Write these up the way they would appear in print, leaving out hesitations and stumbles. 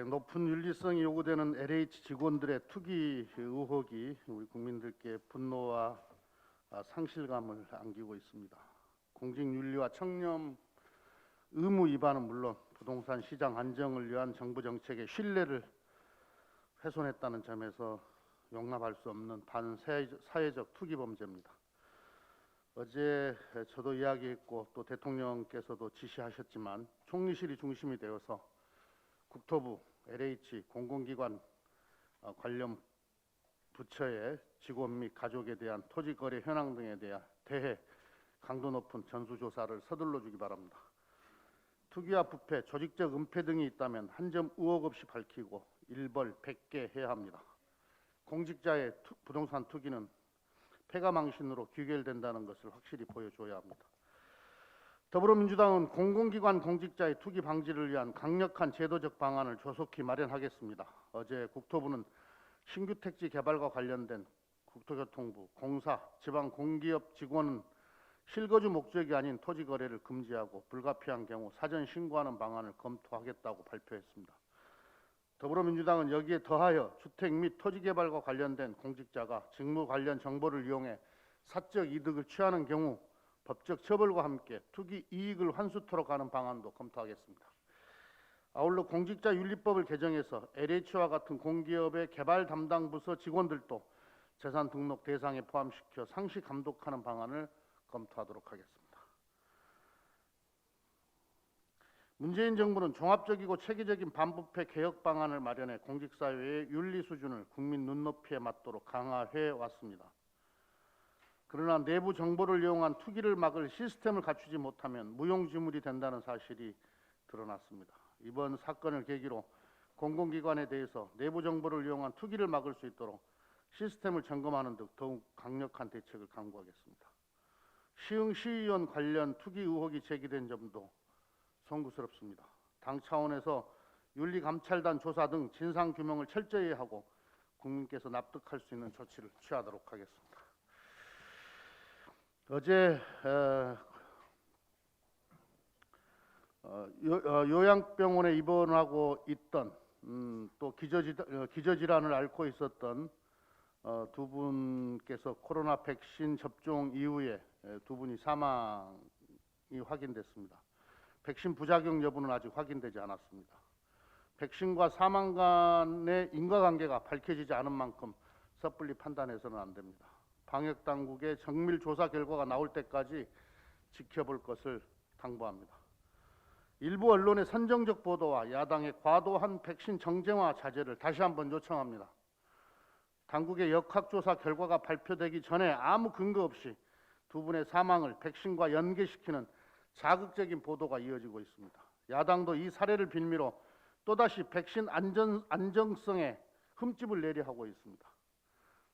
높은 윤리성이 요구되는 LH 직원들의 투기 의혹이 우리 국민들께 분노와 상실감을 안기고 있습니다. 공직윤리와 청렴 의무 위반은 물론 부동산 시장 안정을 위한 정부 정책의 신뢰를 훼손했다는 점에서 용납할 수 없는 반사회적 투기 범죄입니다. 어제 저도 이야기했고 또 대통령께서도 지시하셨지만 총리실이 중심이 되어서 국토부, LH, 공공기관 관련 부처의 직원 및 가족에 대한 토지거래 현황 등에 대해 강도 높은 전수조사를 서둘러 주기 바랍니다. 투기와 부패, 조직적 은폐 등이 있다면 한 점 의혹 없이 밝히고 일벌 100개 해야 합니다. 공직자의 부동산 투기는 폐가망신으로 귀결된다는 것을 확실히 보여줘야 합니다. 더불어민주당은 공공기관 공직자의 투기 방지를 위한 강력한 제도적 방안을 조속히 마련하겠습니다. 어제 국토부는 신규 택지 개발과 관련된 국토교통부, 공사, 지방공기업 직원은 실거주 목적이 아닌 토지 거래를 금지하고 불가피한 경우 사전 신고하는 방안을 검토하겠다고 발표했습니다. 더불어민주당은 여기에 더하여 주택 및 토지 개발과 관련된 공직자가 직무 관련 정보를 이용해 사적 이득을 취하는 경우 법적 처벌과 함께 투기 이익을 환수토록 하는 방안도 검토하겠습니다. 아울러 공직자윤리법을 개정해서 LH와 같은 공기업의 개발 담당 부서 직원들도 재산 등록 대상에 포함시켜 상시 감독하는 방안을 검토하도록 하겠습니다. 문재인 정부는 종합적이고 체계적인 반부패 개혁 방안을 마련해 공직사회의 윤리 수준을 국민 눈높이에 맞도록 강화해 왔습니다. 그러나 내부 정보를 이용한 투기를 막을 시스템을 갖추지 못하면 무용지물이 된다는 사실이 드러났습니다. 이번 사건을 계기로 공공기관에 대해서 내부 정보를 이용한 투기를 막을 수 있도록 시스템을 점검하는 등 더욱 강력한 대책을 강구하겠습니다. 시흥시의원 관련 투기 의혹이 제기된 점도 송구스럽습니다. 당 차원에서 윤리감찰단 조사 등 진상규명을 철저히 하고 국민께서 납득할 수 있는 조치를 취하도록 하겠습니다. 어제 요양병원에 입원하고 있던 또 기저질환을 앓고 있었던 두 분께서 코로나 백신 접종 이후에 두 분이 사망이 확인됐습니다. 백신 부작용 여부는 아직 확인되지 않았습니다. 백신과 사망 간의 인과관계가 밝혀지지 않은 만큼 섣불리 판단해서는 안 됩니다. 방역당국의 정밀 조사 결과가 나올 때까지 지켜볼 것을 당부합니다. 일부 언론의 선정적 보도와 야당의 과도한 백신 정쟁화 자제를 다시 한번 요청합니다. 당국의 역학조사 결과가 발표되기 전에 아무 근거 없이 두 분의 사망을 백신과 연계시키는 자극적인 보도가 이어지고 있습니다. 야당도 이 사례를 빌미로 또다시 백신 안정성에 흠집을 내려 하고 있습니다.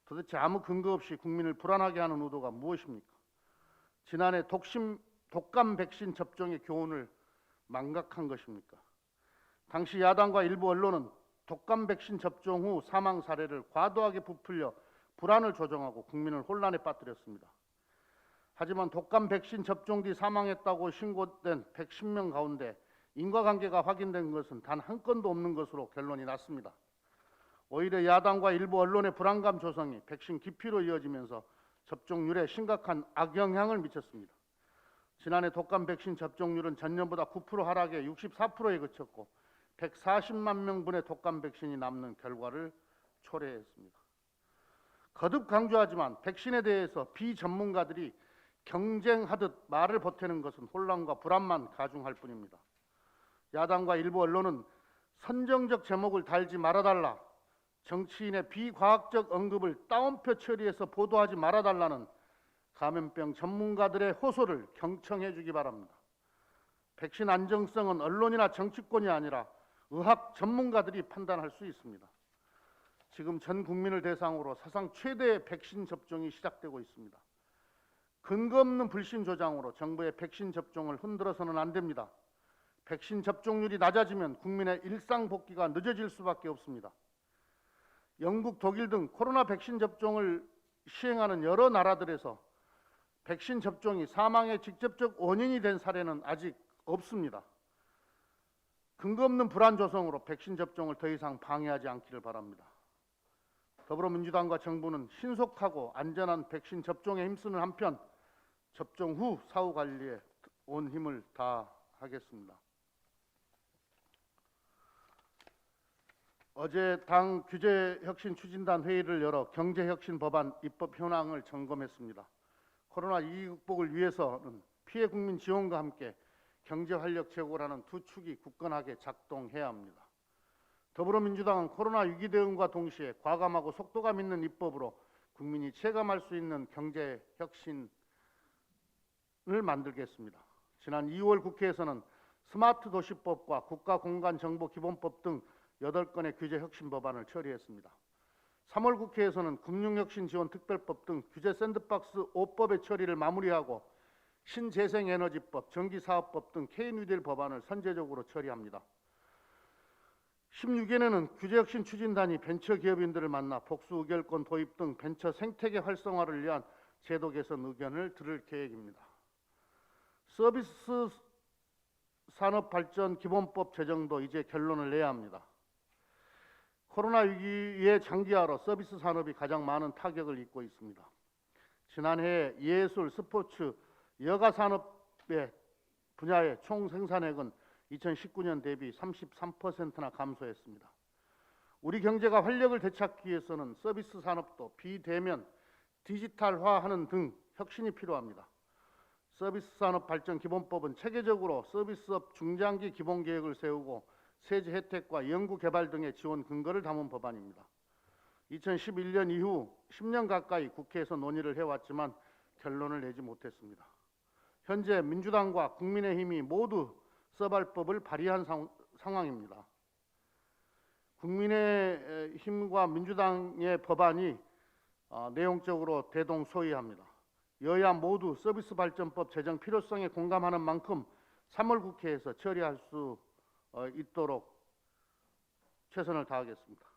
도대체 아무 근거 없이 국민을 불안하게 하는 의도가 무엇입니까? 지난해 독감 백신 접종의 교훈을 망각한 것입니까? 당시 야당과 일부 언론은 독감 백신 접종 후 사망 사례를 과도하게 부풀려 불안을 조장하고 국민을 혼란에 빠뜨렸습니다. 하지만 독감 백신 접종 뒤 사망했다고 신고된 110명 가운데 인과관계가 확인된 것은 단 한 건도 없는 것으로 결론이 났습니다. 오히려 야당과 일부 언론의 불안감 조성이 백신 기피로 이어지면서 접종률에 심각한 악영향을 미쳤습니다. 지난해 독감 백신 접종률은 전년보다 9% 하락해 64%에 그쳤고 140만 명분의 독감 백신이 남는 결과를 초래했습니다. 거듭 강조하지만 백신에 대해서 비전문가들이 경쟁하듯 말을 보태는 것은 혼란과 불안만 가중할 뿐입니다. 야당과 일부 언론은 선정적 제목을 달지 말아달라, 정치인의 비과학적 언급을 따옴표 처리해서 보도하지 말아달라는 감염병 전문가들의 호소를 경청해 주기 바랍니다. 백신 안정성은 언론이나 정치권이 아니라 의학 전문가들이 판단할 수 있습니다. 지금 전 국민을 대상으로 사상 최대의 백신 접종이 시작되고 있습니다. 근거 없는 불신 조장으로 정부의 백신 접종을 흔들어서는 안 됩니다. 백신 접종률이 낮아지면 국민의 일상 복귀가 늦어질 수밖에 없습니다. 영국, 독일 등 코로나 백신 접종을 시행하는 여러 나라들에서 백신 접종이 사망의 직접적 원인이 된 사례는 아직 없습니다. 근거 없는 불안 조성으로 백신 접종을 더 이상 방해하지 않기를 바랍니다. 더불어민주당과 정부는 신속하고 안전한 백신 접종에 힘쓰는 한편 접종 후 사후 관리에 온 힘을 다하겠습니다. 어제 당 규제혁신추진단 회의를 열어 경제혁신 법안 입법 현황을 점검했습니다. 코로나 위기 극복을 위해서는 피해 국민 지원과 함께 경제활력 제고라는 두 축이 굳건하게 작동해야 합니다. 더불어민주당은 코로나 위기 대응과 동시에 과감하고 속도감 있는 입법으로 국민이 체감할 수 있는 경제혁신을 만들겠습니다. 지난 2월 국회에서는 스마트 도시법과 국가공간정보기본법 등 8건의 규제혁신 법안을 처리했습니다. 3월 국회에서는 금융혁신지원특별법 등 규제 샌드박스 5법의 처리를 마무리하고 신재생에너지법, 전기사업법 등 K뉴딜 법안을 선제적으로 처리합니다. 16일에는 규제혁신추진단이 벤처기업인들을 만나 복수의결권 도입 등 벤처 생태계 활성화를 위한 제도 개선 의견을 들을 계획입니다. 서비스 산업발전기본법 제정도 이제 결론을 내야 합니다. 코로나 위기의 장기화로 서비스 산업이 가장 많은 타격을 입고 있습니다. 지난해 예술, 스포츠, 여가 산업의 분야의 총 생산액은 2019년 대비 33%나 감소했습니다. 우리 경제가 활력을 되찾기 위해서는 서비스 산업도 비대면, 디지털화하는 등 혁신이 필요합니다. 서비스 산업 발전 기본법은 체계적으로 서비스업 중장기 기본 계획을 세우고 세제 혜택과 연구 개발 등의 지원 근거를 담은 법안입니다. 2011년 이후 10년 가까이 국회에서 논의를 해왔지만 결론을 내지 못했습니다. 현재 민주당과 국민의힘이 모두 서발법을 발의한 상황입니다. 국민의힘과 민주당의 법안이 내용적으로 대동소이합니다. 여야 모두 서비스 발전법 제정 필요성에 공감하는 만큼 3월 국회에서 처리할 수 있도록 최선을 다하겠습니다.